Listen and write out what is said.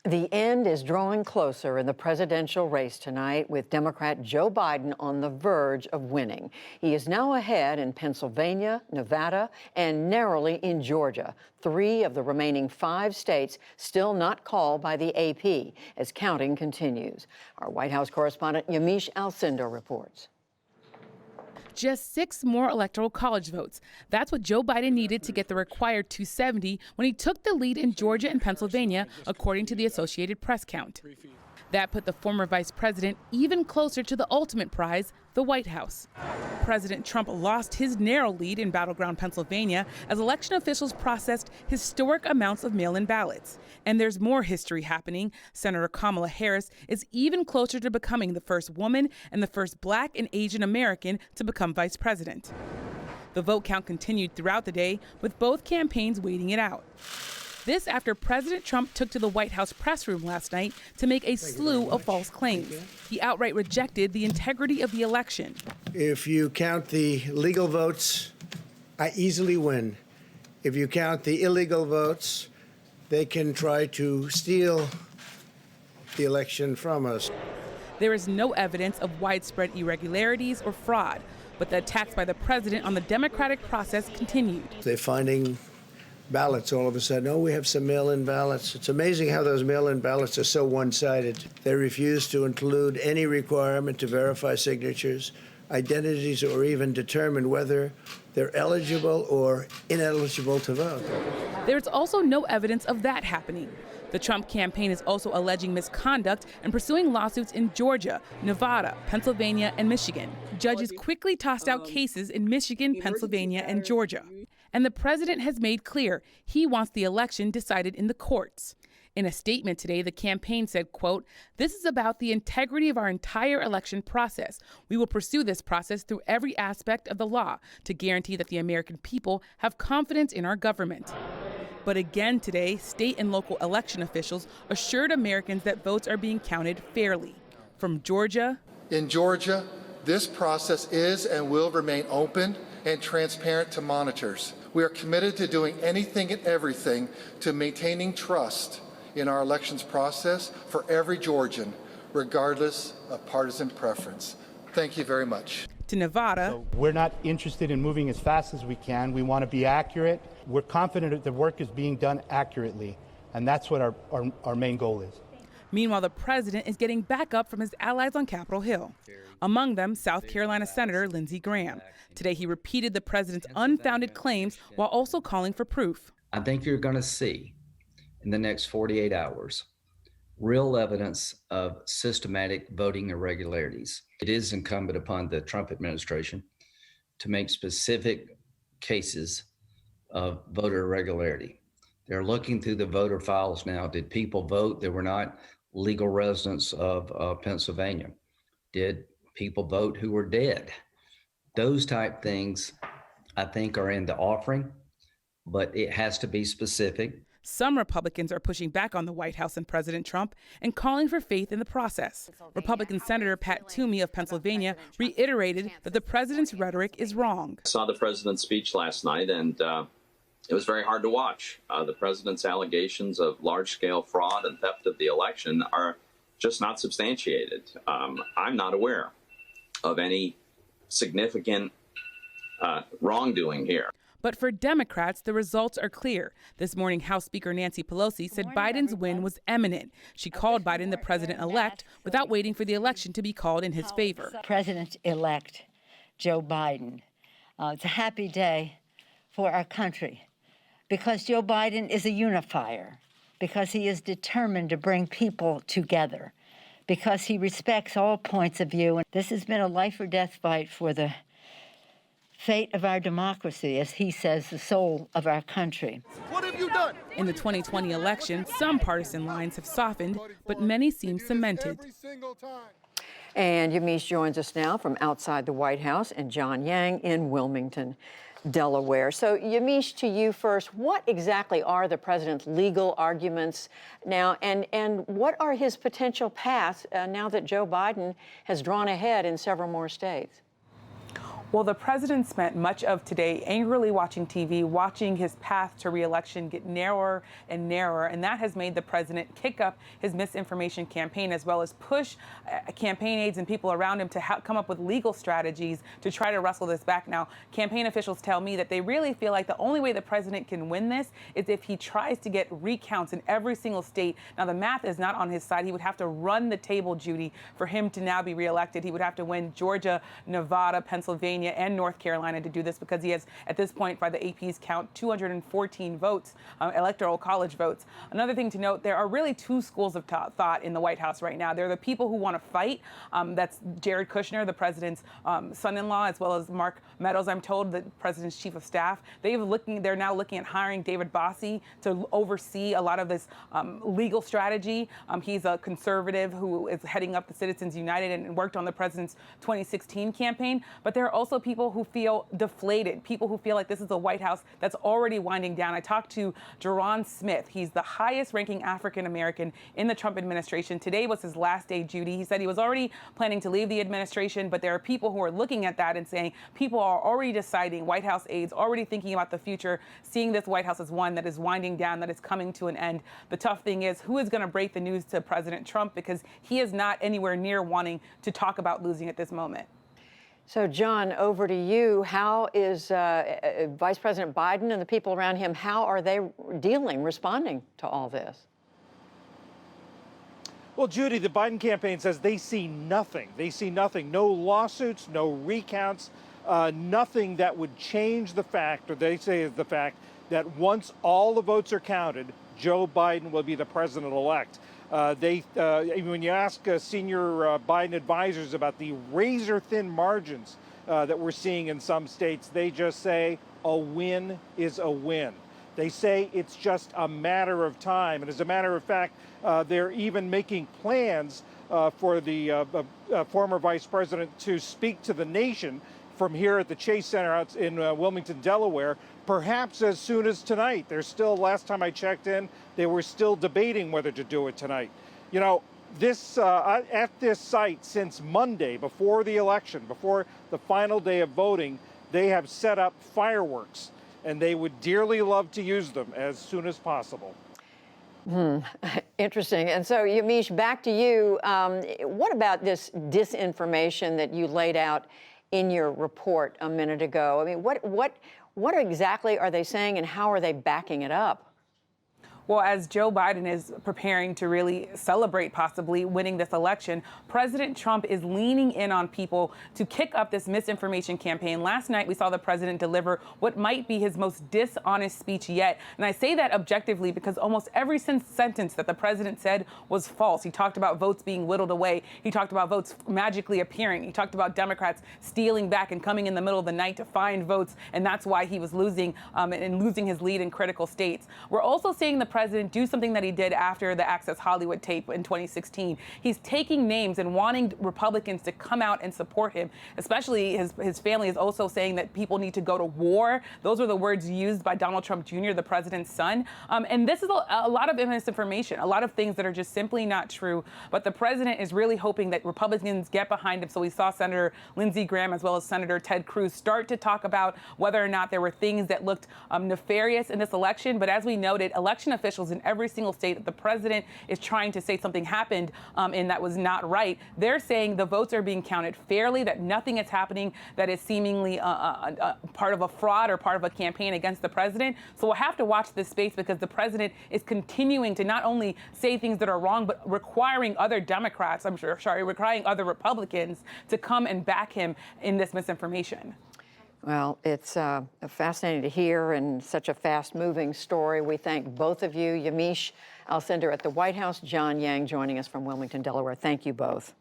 The end is drawing closer in the presidential race tonight, with Democrat Joe Biden on the verge of winning. He is now ahead in Pennsylvania, Nevada, and narrowly in Georgia, 3 of the remaining 5 states still not called by the AP, as counting continues. Our White House correspondent Yamiche Alcindor reports. Just 6 more electoral college votes. That's what Joe Biden needed to get the required 270 when he took the lead in Georgia and Pennsylvania, according to the Associated Press count. That put the former vice president even closer to the ultimate prize, the White House. President Trump lost his narrow lead in battleground Pennsylvania as election officials processed historic amounts of mail-in ballots. And there's more history happening. Senator Kamala Harris is even closer to becoming the first woman and the first Black and Asian American to become vice president. The vote count continued throughout the day, with both campaigns waiting it out. This after President Trump took to the White House press room last night to make a slew of false claims. He outright rejected the integrity of the election. If you count the legal votes, I easily win. If you count the illegal votes, they can try to steal the election from us. There is no evidence of widespread irregularities or fraud, but the attacks by the president on the democratic process continued. They're finding ballots all of a sudden. Oh, we have some mail-in ballots. It's amazing how those mail-in ballots are so one-sided. They refuse to include any requirement to verify signatures, identities, or even determine whether they're eligible or ineligible to vote. There's also no evidence of that happening. The Trump campaign is also alleging misconduct and pursuing lawsuits in Georgia, Nevada, Pennsylvania, and Michigan. Judges quickly tossed out cases in Michigan, Pennsylvania, and Georgia. And the president has made clear he wants the election decided in the courts. In a statement today, the campaign said, quote, "This is about the integrity of our entire election process. We will pursue this process through every aspect of the law to guarantee that the American people have confidence in our government." But again today, state and local election officials assured Americans that votes are being counted fairly. From Georgia. In Georgia, this process is and will remain open and transparent to monitors. We are committed to doing anything and everything to maintaining trust in our elections process for every Georgian, regardless of partisan preference. Thank you very much. To Nevada. So we're not interested in moving as fast as we can. We want to be accurate. We're confident that the work is being done accurately, and that's what our main goal is. Meanwhile, the president is getting backup from his allies on Capitol Hill. Among them, South Carolina Senator Lindsey Graham. Today, he repeated the president's unfounded claims while also calling for proof. I think you're going to see in the next 48 hours real evidence of systematic voting irregularities. It is incumbent upon the Trump administration to make specific cases of voter irregularity. They're looking through the voter files now. Did people vote that were not legal residents of Pennsylvania? Did people vote who were dead? Those type things, I think, are in the offering, but it has to be specific. Some Republicans are pushing back on the White House and President Trump and calling for faith in the process. Republican Senator Pat Toomey of Pennsylvania reiterated that the president's rhetoric is wrong. I saw the president's speech last night, and it was very hard to watch. The president's allegations of large-scale fraud and theft of the election are just not substantiated. I'm not aware of any significant wrongdoing here. But for Democrats, the results are clear. This morning, House Speaker Nancy Pelosi said Biden's win was imminent. She called Biden the president-elect without waiting for the election to be called in his favor. President-elect Joe Biden. It's a happy day for our country because Joe Biden is a unifier, because he is determined to bring people together, because he respects all points of view. And this has been a life or death fight for the fate of our democracy, as he says, the soul of our country. What have you done? In the 2020 election, some partisan lines have softened, but many seem cemented. And Yamiche joins us now from outside the White House, and John Yang in Wilmington, Delaware. So, Yamiche, to you first, what exactly are the president's legal arguments now, and what are his potential paths now that Joe Biden has drawn ahead in several more states? Well, the president spent much of today angrily watching TV, watching his path to re-election get narrower and narrower, and that has made the president kick up his misinformation campaign, as well as push campaign aides and people around him to come up with legal strategies to try to wrestle this back. Now, campaign officials tell me that they really feel like the only way the president can win this is if he tries to get recounts in every single state. Now, the math is not on his side. He would have to run the table, Judy, for him to now be reelected. He would have to win Georgia, Nevada, Pennsylvania, and North Carolina to do this, because he has, at this point, by the AP's count, 214 votes, electoral college votes. Another thing to note, there are really two schools of thought in the White House right now. There are the people who want to fight. That's Jared Kushner, the president's son-in-law, as well as Mark Meadows, I'm told, the president's chief of staff. They're now looking at hiring David Bossie to oversee a lot of this legal strategy. He's a conservative who is heading up the Citizens United and worked on the president's 2016 campaign. But there are also people who feel deflated, people who feel like this is a White House that's already winding down. I talked to Jaron Smith. He's the highest ranking African American in the Trump administration. Today was his last day, Judy. He said he was already planning to leave the administration, but there are people who are looking at that and saying people are already deciding, White House aides already thinking about the future, seeing this White House as one that is winding down, that is coming to an end. The tough thing is, who is going to break the news to President Trump, because he is not anywhere near wanting to talk about losing at this moment. So, John, over to you. How is Vice President Biden and the people around him, how are they responding to all this? Well, Judy, the Biden campaign says they see nothing. They see nothing. No lawsuits, no recounts, nothing that would change the fact, or they say is the fact, that once all the votes are counted, Joe Biden will be the president-elect. When you ask senior Biden advisors about the razor-thin margins that we're seeing in some states, they just say a win is a win. They say it's just a matter of time. And as a matter of fact, they're even making plans for the former vice president to speak to the nation from here at the Chase Center out in Wilmington, Delaware, perhaps as soon as tonight. There's still, last time I checked in, they were still debating whether to do it tonight. You know, this at this site since Monday, before the election, before the final day of voting, they have set up fireworks, and they would dearly love to use them as soon as possible. Interesting. And so, Yamiche, back to you. What about this disinformation that you laid out in your report a minute ago? I mean, what exactly are they saying, and how are they backing it up? Well, as Joe Biden is preparing to really celebrate possibly winning this election, President Trump is leaning in on people to kick up this misinformation campaign. Last night, we saw the president deliver what might be his most dishonest speech yet. And I say that objectively because almost every sentence that the president said was false. He talked about votes being whittled away. He talked about votes magically appearing. He talked about Democrats stealing back and coming in the middle of the night to find votes. And that's why he was losing and losing his lead in critical states. We're also seeing the president do something that he did after the Access Hollywood tape in 2016. He's taking names and wanting Republicans to come out and support him. Especially his family is also saying that people need to go to war. Those are the words used by Donald Trump Jr., the president's son. And this is a lot of misinformation, a lot of things that are just simply not true. But the president is really hoping that Republicans get behind him. So we saw Senator Lindsey Graham as well as Senator Ted Cruz start to talk about whether or not there were things that looked nefarious in this election. But as we noted, election officials in every single state that the president is trying to say something happened and that was not right, they're saying the votes are being counted fairly, that nothing is happening that is seemingly part of a fraud or part of a campaign against the president. So we'll have to watch this space, because the president is continuing to not only say things that are wrong, but requiring other Democrats, requiring other Republicans to come and back him in this misinformation. Well, it's fascinating to hear, and such a fast-moving story. We thank both of you. Yamiche Alcindor at the White House, John Yang joining us from Wilmington, Delaware. Thank you both.